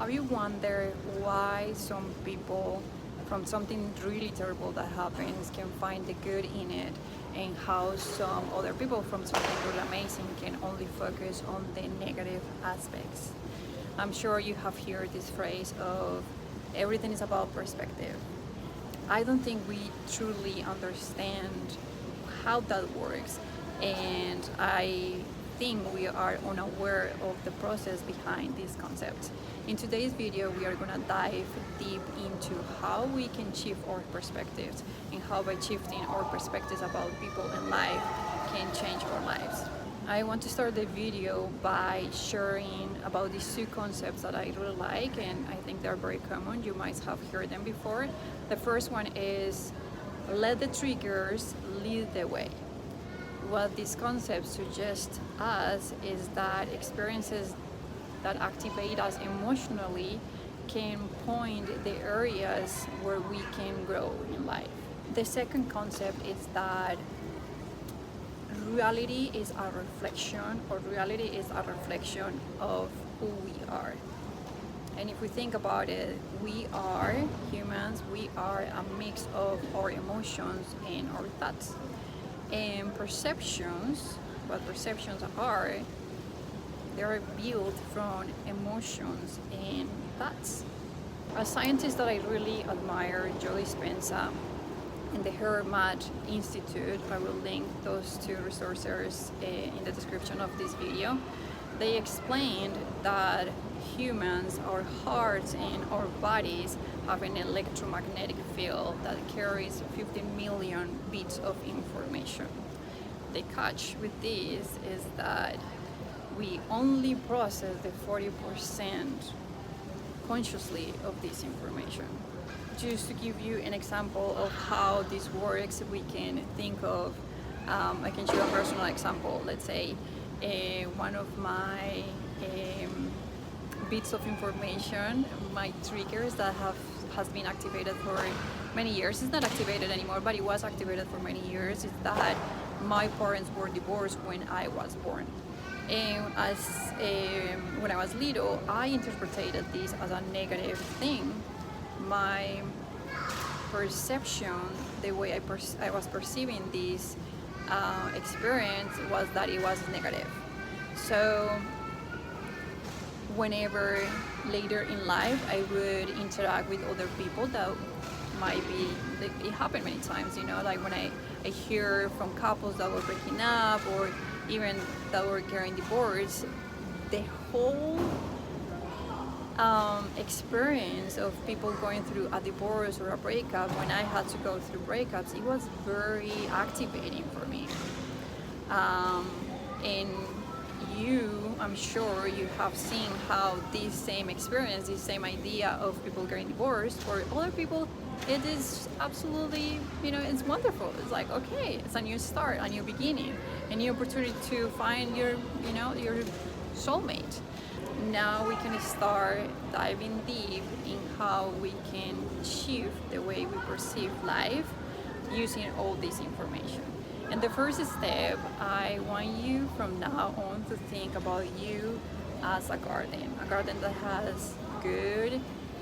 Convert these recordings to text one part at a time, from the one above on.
Have you wondered why some people from something really terrible that happens can find the good in it, and how some other people from something really amazing can only focus on the negative aspects? I'm sure you have heard this phrase of everything is about perspective. I don't think we truly understand how that works, and I think we are unaware of the process behind this concept. In today's video, we are going to dive deep into how we can shift our perspectives, and how by shifting our perspectives about people and life can change our lives. I want to start the video by sharing about these two concepts that I really like, and I think they're very common. You might have heard them before. The first one is let the triggers lead the way. What this concept suggests us is that experiences that activate us emotionally can point the areas where we can grow in life. The second concept is that reality is a reflection, or reality is a reflection of who we are. And if we think about it, we are humans, we are a mix of our emotions and our thoughts. And perceptions, what perceptions are, they are built from emotions and thoughts. A scientist that I really admire, Joe Dispenza, in the HeartMath Institute, I will link those two resources in the description of this video. They explained that humans, our hearts and our bodies have an electromagnetic field that carries 15 million bits of information. The catch with this is that we only process the 40% consciously of this information. Just to give you an example of how this works, we can think of, I can show a personal example. Let's say one of my bits of information, my triggers that has been activated for many years. It's not activated anymore, but it was activated for many years. Is that my parents were divorced when I was born. And as when I was little, I interpreted this as a negative thing. My perception, the way I was perceiving this experience, was that it was negative. So whenever later in life I would interact with other people that might be, it happened many times, like when I hear from couples that were breaking up, or even that were getting divorced, the whole experience of people going through a divorce or a breakup, when I had to go through breakups, it was very activating for me. And I'm sure you have seen how this same experience, this same idea of people getting divorced, for other people it is absolutely, it's wonderful. It's like, okay, it's a new start, a new beginning, a new opportunity to find your soulmate. Now we can start diving deep in how we can shift the way we perceive life using all this information. And the first step, I want you from now on to think about you as a garden that has good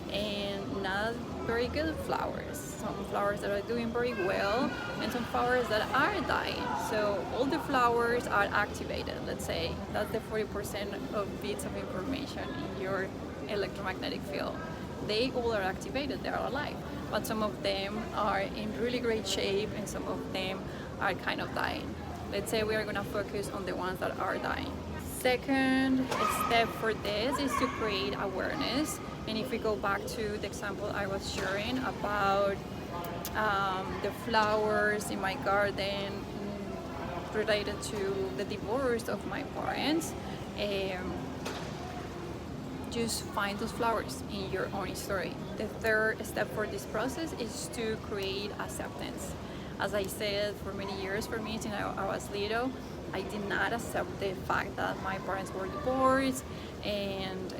and not very good flowers. Some flowers that are doing very well, and some flowers that are dying. So all the flowers are activated, let's say. That's the 40% of bits of information in your electromagnetic field. They all are activated, they are alive. But some of them are in really great shape, and some of them are kind of dying. Let's say we are going to focus on the ones that are dying. Second step for this is to create awareness. And if we go back to the example I was sharing about the flowers in my garden related to the divorce of my parents, just find those flowers in your own story. The third step for this process is to create acceptance. As I said, for many years, for me, since I was little, I did not accept the fact that my parents were divorced, and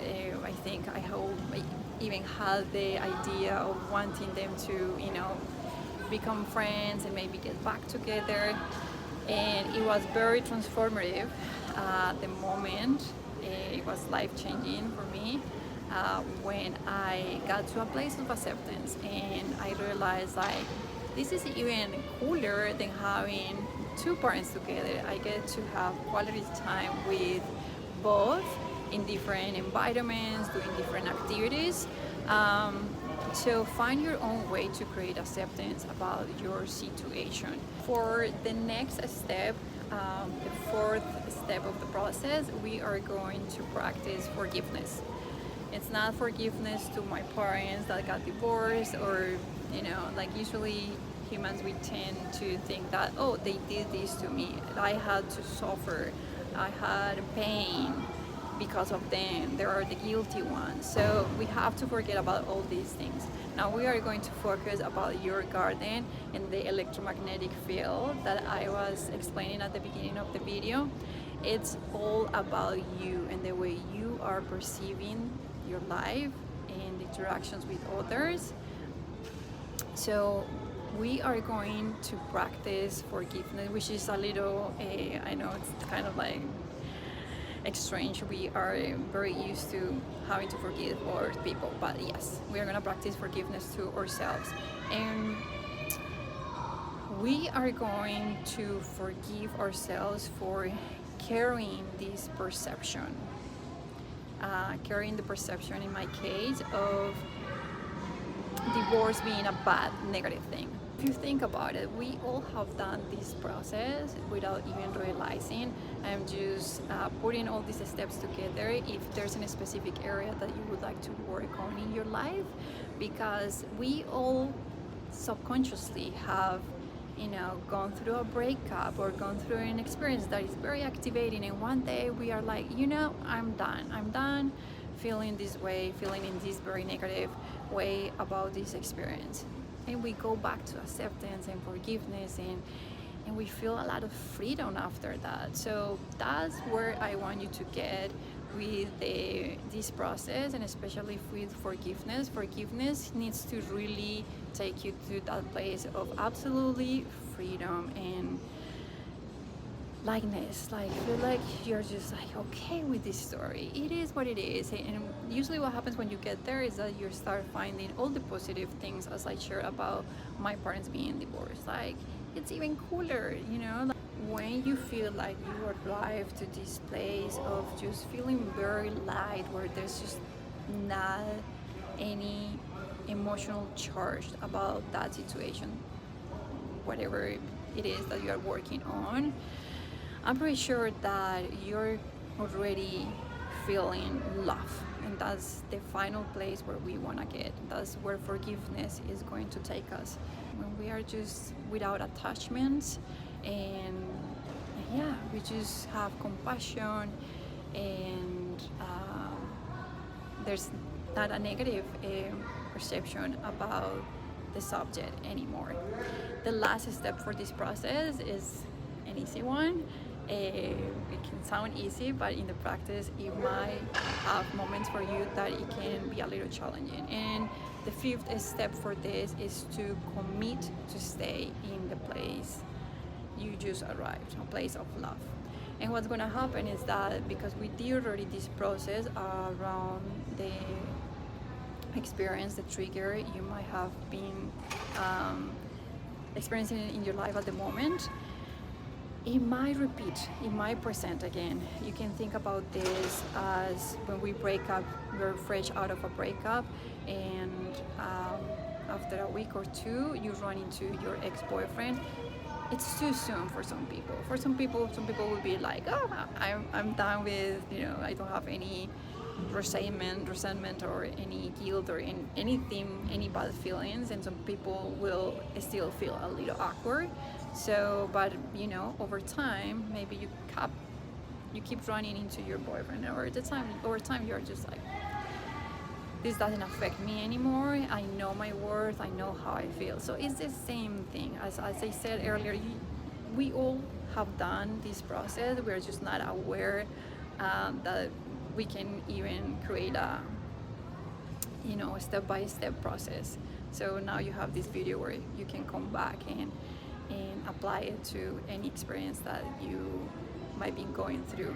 I hope I even had the idea of wanting them to, become friends and maybe get back together. And it was very transformative at the moment. It was life-changing for me. when I got to a place of acceptance, and I realized like this is even cooler than having two parents together. I get to have quality time with both in different environments, doing different activities. So find your own way to create acceptance about your situation. For the next step, the fourth step of the process, we are going to practice forgiveness. It's not forgiveness to my parents that got divorced, or like usually humans, we tend to think that, oh, they did this to me, I had to suffer, I had pain because of them, they are the guilty ones. So we have to forget about all these things. Now we are going to focus about your garden and the electromagnetic field that I was explaining at the beginning of the video. It's all about you and the way you are perceiving your life and interactions with others. So we are going to practice forgiveness, which is a little, I know it's kind of like strange. We are very used to having to forgive other people, but yes, we are going to practice forgiveness to ourselves. And we are going to forgive ourselves for carrying this perception, carrying the perception in my case of divorce being a bad, negative thing. If you think about it, we all have done this process without even realizing. I'm just putting all these steps together. If there's a specific area that you would like to work on in your life, because we all subconsciously have gone through a breakup or gone through an experience that is very activating, and one day we are like, I'm done feeling this way, feeling in this very negative way about this experience. And we go back to acceptance and forgiveness, and we feel a lot of freedom after that. So that's where I want you to get with this process, and especially with forgiveness. Forgiveness needs to really take you to that place of absolutely freedom and lightness, like feel like you're just like okay with this story, it is what it is. And usually what happens when you get there is that you start finding all the positive things, as I shared about my parents being divorced. Like it's even cooler, like, when you feel like you arrive to this place of just feeling very light, where there's just not any emotional charge about that situation, whatever it is that you are working on. I'm pretty sure that you're already feeling love, and that's the final place where we want to get. That's where forgiveness is going to take us, when we are just without attachments, and yeah, we just have compassion, and there's not a negative perception about the subject anymore. The last step for this process is an easy one. It can sound easy, but in the practice it might have moments for you that it can be a little challenging. And the fifth step for this is to commit to stay in the place you just arrived, a place of love. And what's going to happen is that because we did already this process around the experience, the trigger you might have been experiencing in your life at the moment, it might repeat, it might present again. You can think about this as when we break up, we're fresh out of a breakup, and after a week or two you run into your ex-boyfriend. It's too soon for some people. For some people will be like, oh, I'm done with, I don't have any resentment or any guilt or anything, any bad feelings. And some people will still feel a little awkward. So, but over time, maybe you keep running into your boyfriend, or over time you're just like, this doesn't affect me anymore. I know my worth. I know how I feel. So it's the same thing. As I said earlier, we all have done this process. We're just not aware that we can even create a step-by-step process. So now you have this video where you can come back and apply it to any experience that you might be going through.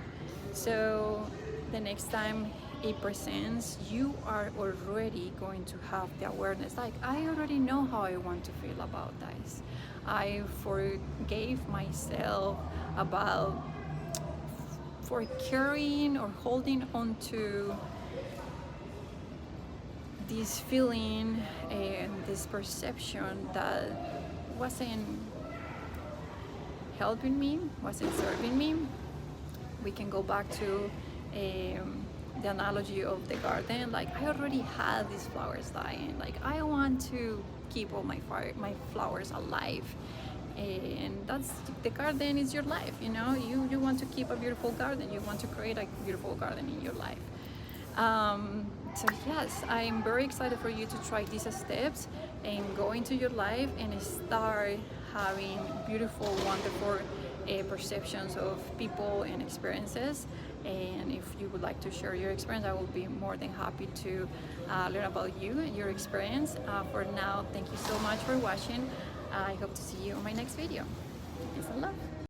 So the next time it presents, you are already going to have the awareness. Like, I already know how I want to feel about this. I forgave myself about for carrying or holding on to this feeling and this perception that wasn't helping me, wasn't serving me. We can go back to the analogy of the garden. Like, I already had these flowers dying. Like, I want to keep all my flowers alive, and that's the garden is your life. You want to keep a beautiful garden. You want to create a beautiful garden in your life. So yes, I'm very excited for you to try these steps and go into your life and start having beautiful, wonderful perceptions of people and experiences. And if you would like to share your experience, I will be more than happy to learn about you and your experience. For now, thank you so much for watching. I hope to see you on my next video. Peace and love.